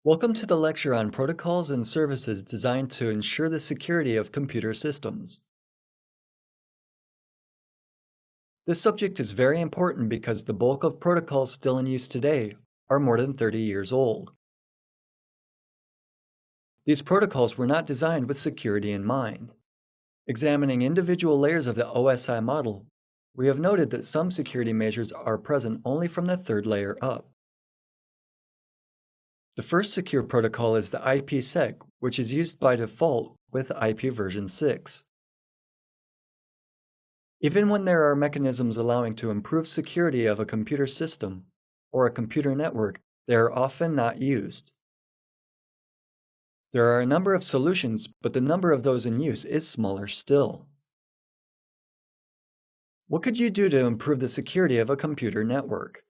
Welcome to the lecture on protocols and services designed to ensure the security of computer systems. This subject is very important because the bulk of protocols still in use today are more than 30 years old. These protocols were not designed with security in mind. Examining individual layers of the OSI model, we have noted that some security measures are present only from the third layer up. The first secure protocol is the IPsec, which is used by default with IP version 6. Even when there are mechanisms allowing to improve security of a computer system or a computer network, they are often not used. There are a number of solutions, but the number of those in use is smaller still. What could you do to improve the security of a computer network?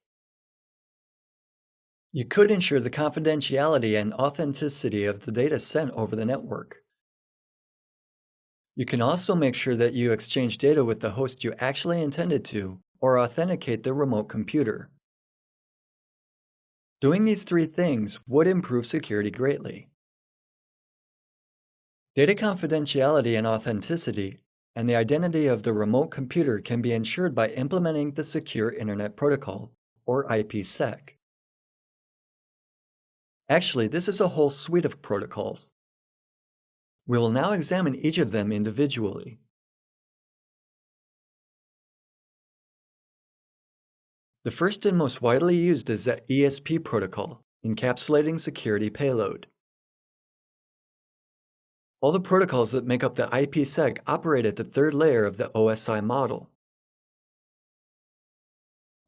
You could ensure the confidentiality and authenticity of the data sent over the network. You can also make sure that you exchange data with the host you actually intended to, or authenticate the remote computer. Doing these three things would improve security greatly. Data confidentiality and authenticity, and the identity of the remote computer can be ensured by implementing the Secure Internet Protocol, or IPsec. Actually, this is a whole suite of protocols. We will now examine each of them individually. The first and most widely used is the ESP protocol, encapsulating security payload. All the protocols that make up the IPsec operate at the third layer of the OSI model.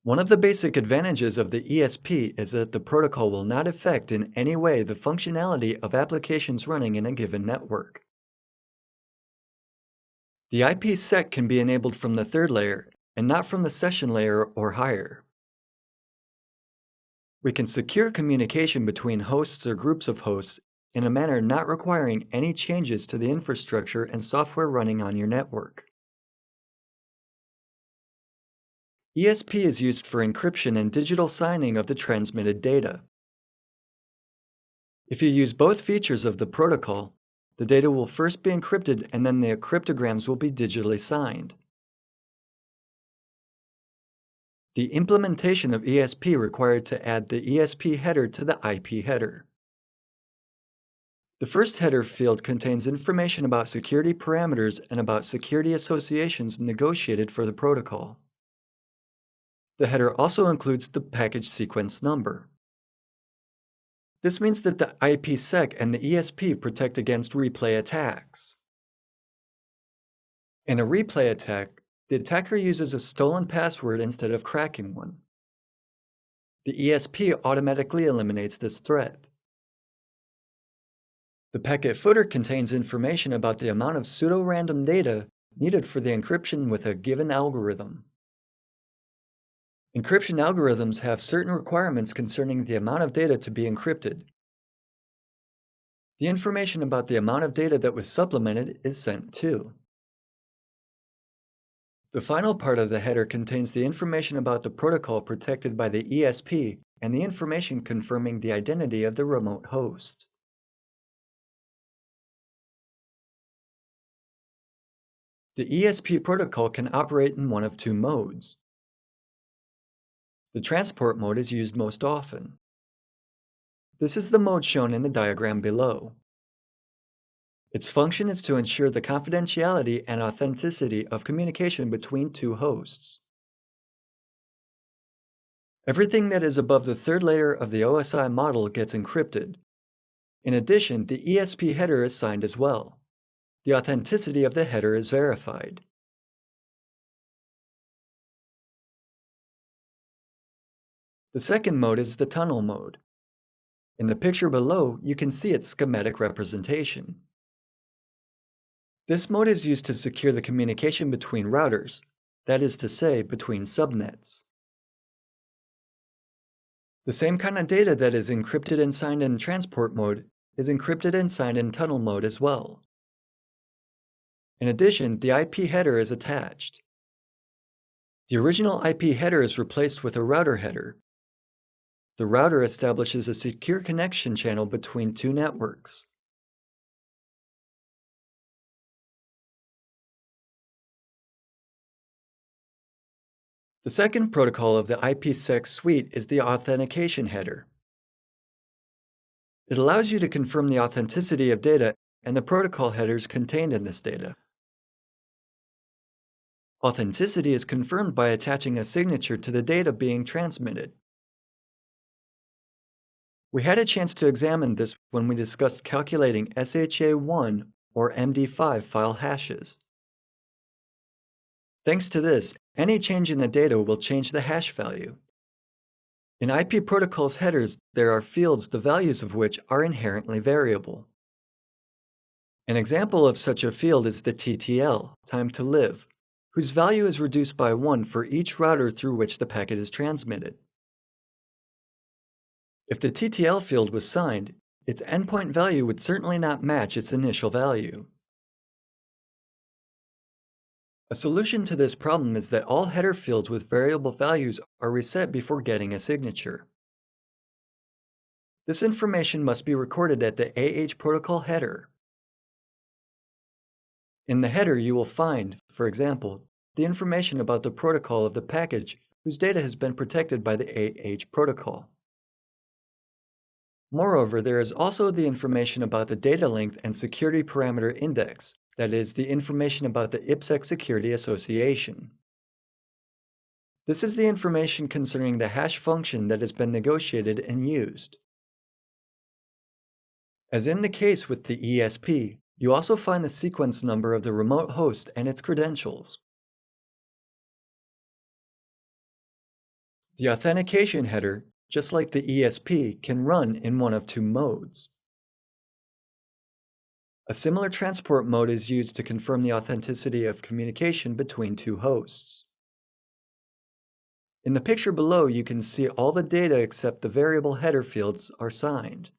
One of the basic advantages of the ESP is that the protocol will not affect in any way the functionality of applications running in a given network. The IPsec can be enabled from the third layer and not from the session layer or higher. We can secure communication between hosts or groups of hosts in a manner not requiring any changes to the infrastructure and software running on your network. ESP is used for encryption and digital signing of the transmitted data. If you use both features of the protocol, the data will first be encrypted and then the cryptograms will be digitally signed. The implementation of ESP required to add the ESP header to the IP header. The first header field contains information about security parameters and about security associations negotiated for the protocol. The header also includes the package sequence number. This means that the IPsec and the ESP protect against replay attacks. In a replay attack, the attacker uses a stolen password instead of cracking one. The ESP automatically eliminates this threat. The packet footer contains information about the amount of pseudo-random data needed for the encryption with a given algorithm. Encryption algorithms have certain requirements concerning the amount of data to be encrypted. The information about the amount of data that was supplemented is sent too. The final part of the header contains the information about the protocol protected by the ESP and the information confirming the identity of the remote host. The ESP protocol can operate in one of two modes. The transport mode is used most often. This is the mode shown in the diagram below. Its function is to ensure the confidentiality and authenticity of communication between two hosts. Everything that is above the third layer of the OSI model gets encrypted. In addition, the ESP header is signed as well. The authenticity of the header is verified. The second mode is the tunnel mode. In the picture below, you can see its schematic representation. This mode is used to secure the communication between routers, that is to say, between subnets. The same kind of data that is encrypted and signed in transport mode is encrypted and signed in tunnel mode as well. In addition, the IP header is attached. The original IP header is replaced with a router header. The router establishes a secure connection channel between two networks. The second protocol of the IPsec suite is the authentication header. It allows you to confirm the authenticity of data and the protocol headers contained in this data. Authenticity is confirmed by attaching a signature to the data being transmitted. We had a chance to examine this when we discussed calculating SHA-1 or MD5 file hashes. Thanks to this, any change in the data will change the hash value. In IP protocols headers, there are fields the values of which are inherently variable. An example of such a field is the TTL, time to live, whose value is reduced by 1 for each router through which the packet is transmitted. If the TTL field was signed, its endpoint value would certainly not match its initial value. A solution to this problem is that all header fields with variable values are reset before getting a signature. This information must be recorded at the AH protocol header. In the header, you will find, for example, the information about the protocol of the package whose data has been protected by the AH protocol. Moreover, there is also the information about the data length and security parameter index, that is, the information about the IPsec security association. This is the information concerning the hash function that has been negotiated and used. As in the case with the ESP, you also find the sequence number of the remote host and its credentials. The authentication header, just like the ESP, can run in one of two modes. A similar transport mode is used to confirm the authenticity of communication between two hosts. In the picture below, you can see all the data except the variable header fields are signed.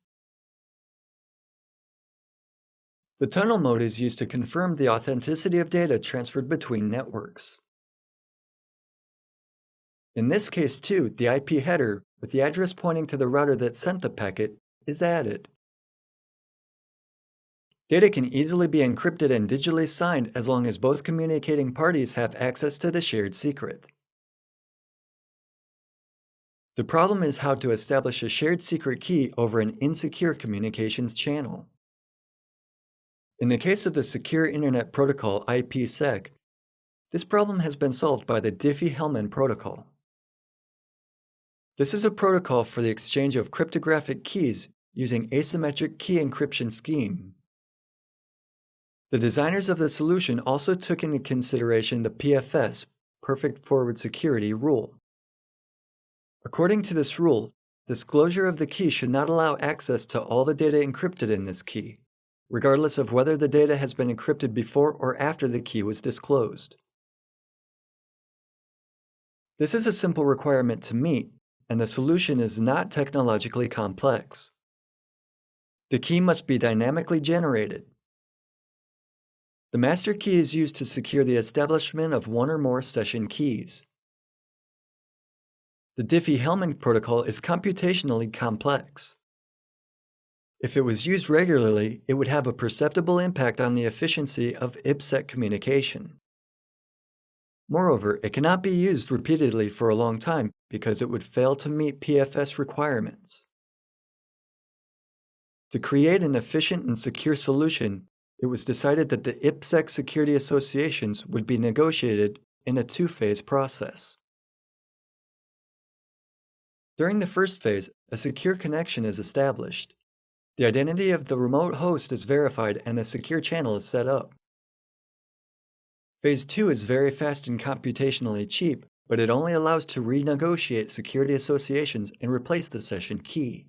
The tunnel mode is used to confirm the authenticity of data transferred between networks. In this case too, the IP header, with the address pointing to the router that sent the packet, is added. Data can easily be encrypted and digitally signed as long as both communicating parties have access to the shared secret. The problem is how to establish a shared secret key over an insecure communications channel. In the case of the Secure Internet Protocol IPsec, this problem has been solved by the Diffie-Hellman protocol. This is a protocol for the exchange of cryptographic keys using asymmetric key encryption scheme. The designers of the solution also took into consideration the PFS, Perfect Forward Security rule. According to this rule, disclosure of the key should not allow access to all the data encrypted in this key, regardless of whether the data has been encrypted before or after the key was disclosed. This is a simple requirement to meet, and the solution is not technologically complex. The key must be dynamically generated. The master key is used to secure the establishment of one or more session keys. The Diffie-Hellman protocol is computationally complex. If it was used regularly, it would have a perceptible impact on the efficiency of IPsec communication. Moreover, it cannot be used repeatedly for a long time because it would fail to meet PFS requirements. To create an efficient and secure solution, it was decided that the IPsec security associations would be negotiated in a two-phase process. During the first phase, a secure connection is established. The identity of the remote host is verified and the secure channel is set up. Phase 2 is very fast and computationally cheap, but it only allows to renegotiate security associations and replace the session key.